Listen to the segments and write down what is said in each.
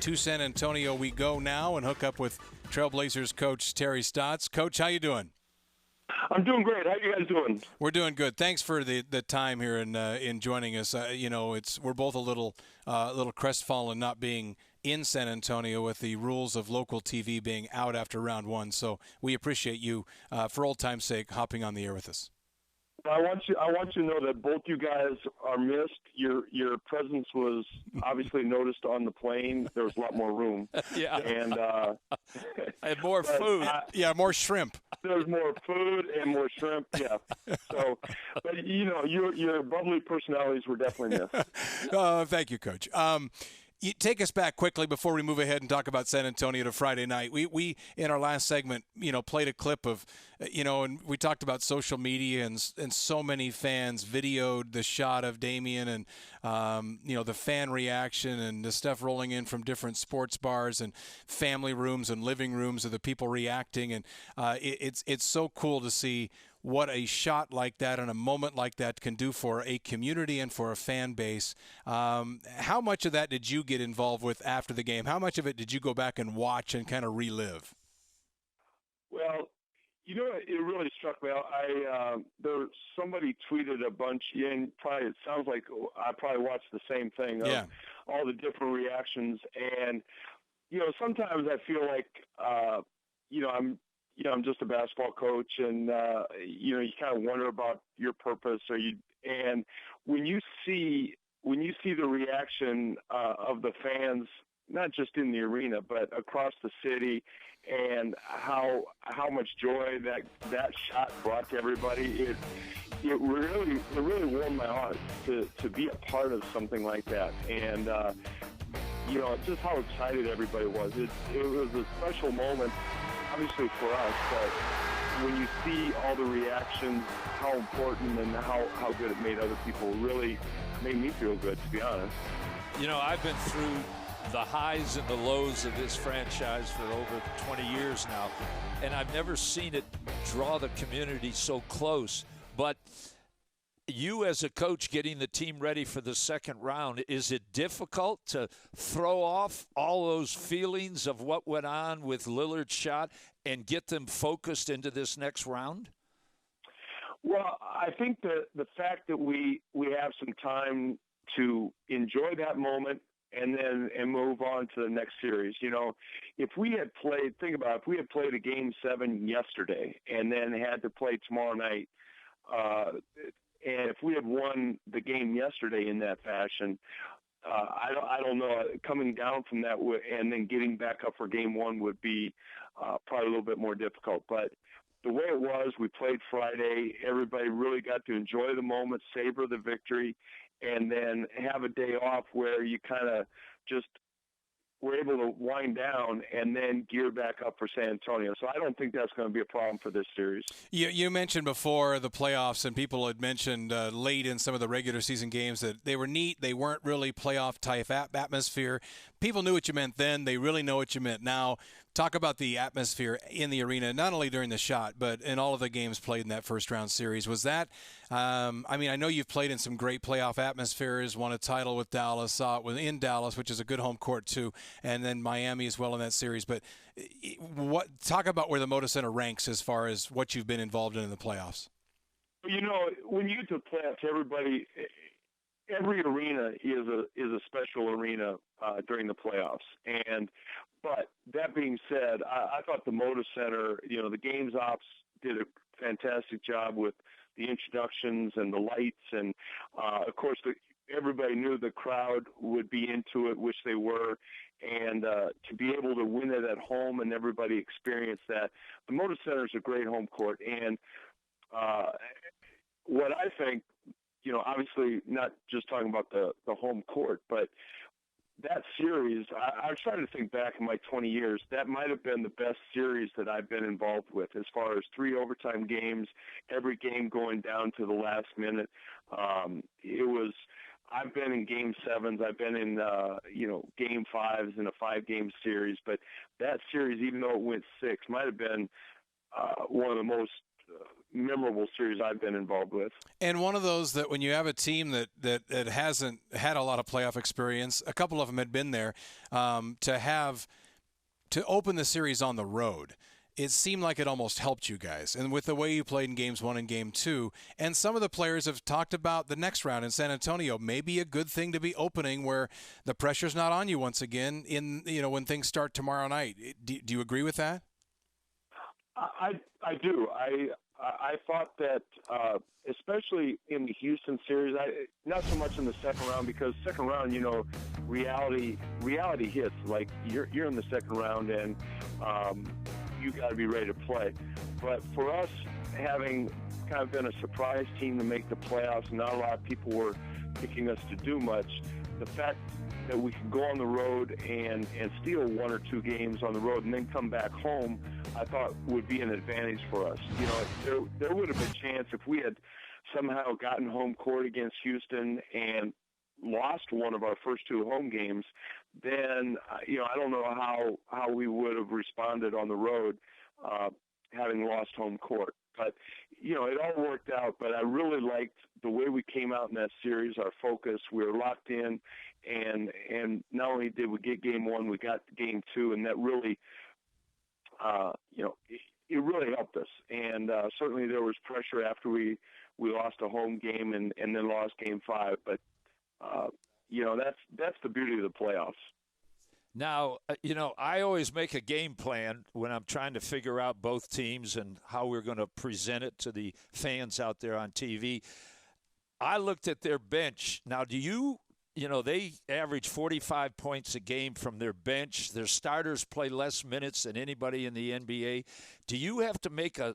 to San Antonio we go now and hook up with Trailblazers coach Terry Stotts. Coach, how you doing? I'm doing great. How you guys doing? We're doing good. Thanks for the time here and in joining us. We're both a little crestfallen not being in San Antonio with the rules of local TV being out after round one. So we appreciate you, for old time's sake, hopping on the air with us. I want you to know that both you guys are missed. Your presence was obviously noticed on the plane. There was a lot more room. Yeah. And and more food. More shrimp. There's more food and more shrimp. Yeah. So, but your bubbly personalities were definitely missed. Thank you, Coach. You take us back quickly before we move ahead and talk about San Antonio to Friday night. We in our last segment, played a clip of, and we talked about social media and so many fans videoed the shot of Damian and, the fan reaction and the stuff rolling in from different sports bars and family rooms and living rooms of the people reacting. And it's so cool to see what a shot like that and a moment like that can do for a community and for a fan base. How much of that did you get involved with after the game? How much of it did you go back and watch and kind of relive? Well, it really struck me. Somebody tweeted a bunch, and probably it sounds like I probably watched the same thing. Yeah. All the different reactions, and sometimes I feel like I'm just a basketball coach, and you kind of wonder about your purpose. And when you see the reaction of the fans, not just in the arena but across the city, and how much joy that shot brought to everybody, it really warmed my heart to be a part of something like that. And just how excited everybody was. It was a special moment, obviously for us, but when you see all the reactions, how important and how good it made other people, really made me feel good, to be honest. I've been through the highs and the lows of this franchise for over 20 years now, and I've never seen it draw the community so close. But you as a coach getting the team ready for the second round, is it difficult to throw off all those feelings of what went on with Lillard's shot and get them focused into this next round? Well, I think the fact that we have some time to enjoy that moment and move on to the next series. If we had played a game 7 yesterday and then had to play tomorrow night, and if we had won the game yesterday in that fashion, I don't know. Coming down from that and then getting back up for game 1 would be probably a little bit more difficult. But the way it was, we played Friday. Everybody really got to enjoy the moment, savor the victory, and then have a day off where you kind of just were able to wind down and then gear back up for San Antonio. So I don't think that's going to be a problem for this series. You mentioned before the playoffs, and people had mentioned late in some of the regular season games that they were neat. They weren't really playoff-type atmosphere. People knew what you meant then. They really know what you meant now. Talk about the atmosphere in the arena, not only during the shot, but in all of the games played in that first-round series. Was that I know you've played in some great playoff atmospheres, won a title with Dallas, saw it in Dallas, which is a good home court too, and then Miami as well in that series. But talk about where the Moda Center ranks as far as what you've been involved in the playoffs. When you get to playoffs, every arena is a special arena during the playoffs. But that being said, I thought the Moda Center, the games ops did a fantastic job with the introductions and the lights, and of course everybody knew the crowd would be into it, which they were, and to be able to win it at home and everybody experience that. The Moda Center is a great home court, and what I think, obviously not just talking about the home court, but that series, I was trying to think back in my 20 years, that might have been the best series that I've been involved with as far as 3 overtime games, every game going down to the last minute. I've been in game 7s, I've been in, game 5s in a 5-game series, but that series, even though it went 6, might have been one of the most memorable series I've been involved with. And one of those that when you have a team that hasn't had a lot of playoff experience, a couple of them had been there, to open the series on the road, it seemed like it almost helped you guys. And with the way you played in games 1 and game 2, and some of the players have talked about the next round in San Antonio, maybe a good thing to be opening where the pressure's not on you once again when things start tomorrow night. Do you agree with that? I do. I thought that, especially in the Houston series, not so much in the second round, because second round, reality hits. Like you're in the second round, and you got to be ready to play. But for us, having kind of been a surprise team to make the playoffs, not a lot of people were picking us to do much. The fact that we could go on the road and steal 1 or 2 games on the road and then come back home, I thought would be an advantage for us. There would have been a chance if we had somehow gotten home court against Houston and lost one of our first 2 home games, then I don't know how we would have responded on the road, having lost home court. But it all worked out. But I really liked the way we came out in that series. Our focus, we were locked in, and not only did we get game 1, we got game 2, and that really, it really helped us. And certainly there was pressure after we lost a home game and then lost game 5. But that's the beauty of the playoffs. Now, I always make a game plan when I'm trying to figure out both teams and how we're going to present it to the fans out there on TV. I looked at their bench. Now, they average 45 points a game from their bench. Their starters play less minutes than anybody in the NBA. Do you have to make a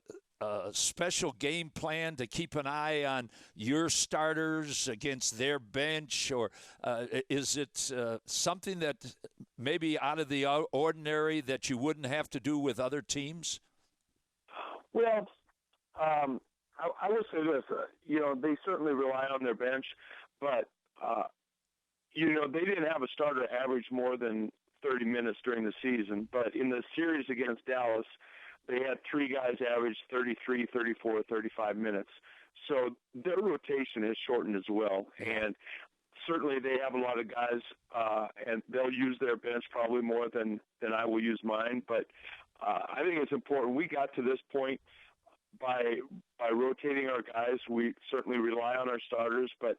special game plan to keep an eye on your starters against their bench, or is it something that maybe out of the ordinary that you wouldn't have to do with other teams? Well, I will say this, they certainly rely on their bench, but, they didn't have a starter average more than 30 minutes during the season. But in the series against Dallas, they had 3 guys average 33, 34, 35 minutes. So their rotation is shortened as well. And certainly they have a lot of guys, and they'll use their bench probably more than I will use mine. But I think it's important. We got to this point by rotating our guys. We certainly rely on our starters, but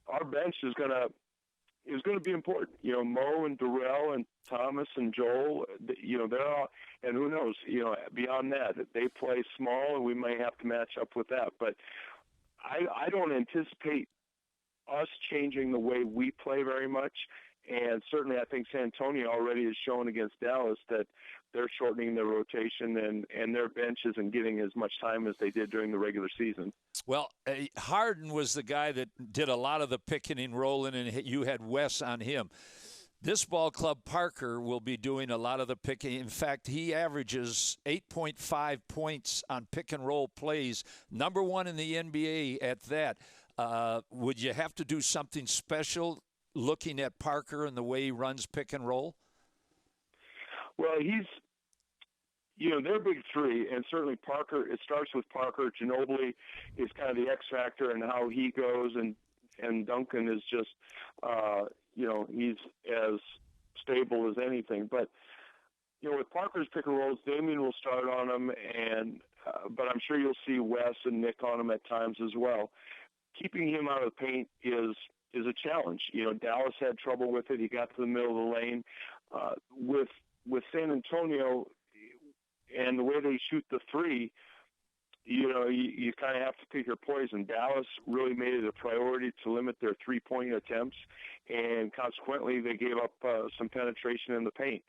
our bench is going to be important. Mo and Darrell and Thomas and Joel, they're all, and who knows, beyond that, they play small and we may have to match up with that. But I don't anticipate us changing the way we play very much. And certainly I think San Antonio already has shown against Dallas that they're shortening their rotation and their bench isn't getting as much time as they did during the regular season. Well, Harden was the guy that did a lot of the picking and rolling, and you had Wes on him. This ball club, Parker, will be doing a lot of the picking. In fact, he averages 8.5 points on pick-and-roll plays, number 1 in the NBA at that. Would you have to do something special looking at Parker and the way he runs pick-and-roll? Well, they're big 3, and certainly Parker, it starts with Parker. Ginobili is kind of the X factor and how he goes, and Duncan is just, he's as stable as anything. But, with Parker's pick and rolls, Damian will start on him, but I'm sure you'll see Wes and Nick on him at times as well. Keeping him out of the paint is a challenge. Dallas had trouble with it. He got to the middle of the lane. With San Antonio and the way they shoot the 3, you kind of have to pick your poison. Dallas really made it a priority to limit their 3-point attempts, and consequently they gave up some penetration in the paint.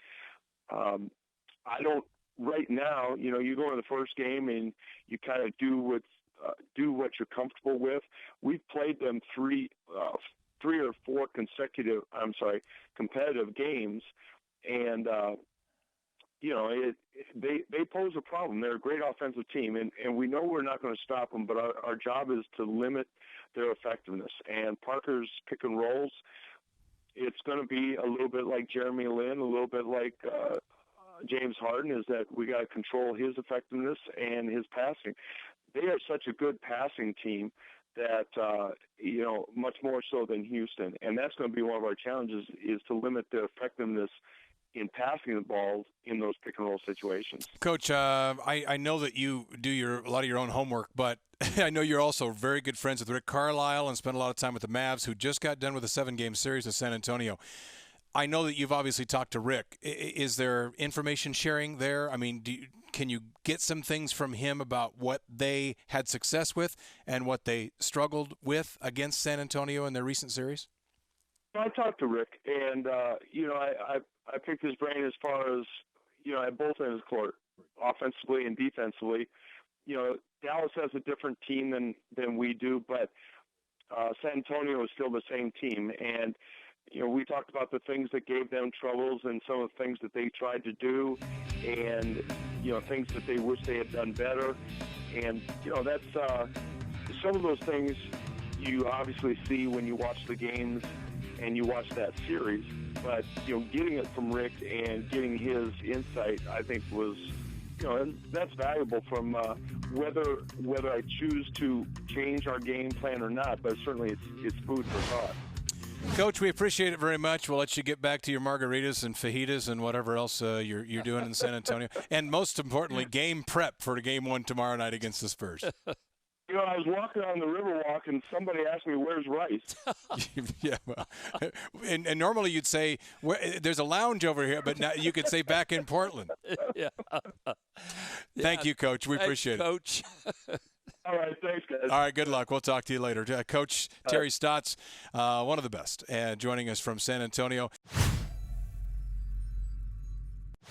Right now, you go in the first game and you kind of do what you're comfortable with. We've played them 3 or 4 competitive games, and they pose a problem. They're a great offensive team, and we know we're not going to stop them, but our job is to limit their effectiveness. And Parker's pick and rolls, it's going to be a little bit like Jeremy Lin, a little bit like James Harden, is that we got to control his effectiveness and his passing. they are such a good passing team that, much more so than Houston. And that's going to be one of our challenges, is to limit the effectiveness in passing the ball in those pick-and-roll situations. Coach, I know that you do a lot of your own homework, but I know you're also very good friends with Rick Carlisle and spent a lot of time with the Mavs, who just got done with a 7-game series with San Antonio. I know that you've obviously talked to Rick. Is there information sharing there? I mean, can you get some things from him about what they had success with and what they struggled with against San Antonio in their recent series? I talked to Rick, and I picked his brain as far as at both ends of the court, offensively and defensively. Dallas has a different team than we do, but San Antonio is still the same team, and we talked about the things that gave them troubles and some of the things that they tried to do, and things that they wish they had done better, and that's some of those things you obviously see when you watch the games and you watch that series, but getting it from Rick and getting his insight, I think was that's valuable from whether I choose to change our game plan or not, but certainly it's food for thought. Coach, we appreciate it very much. We'll let you get back to your margaritas and fajitas and whatever else you're doing in San Antonio, and most importantly, game prep for Game 1 tomorrow night against the Spurs. I was walking on the Riverwalk, and somebody asked me, "Where's Rice?" Yeah, well, and normally you'd say, there's a lounge over here, but now you could say back in Portland. Yeah. Thank you, Coach. We appreciate Coach. All right, thanks, guys. All right, good luck. We'll talk to you later. Coach Terry Stotts, one of the best, joining us from San Antonio.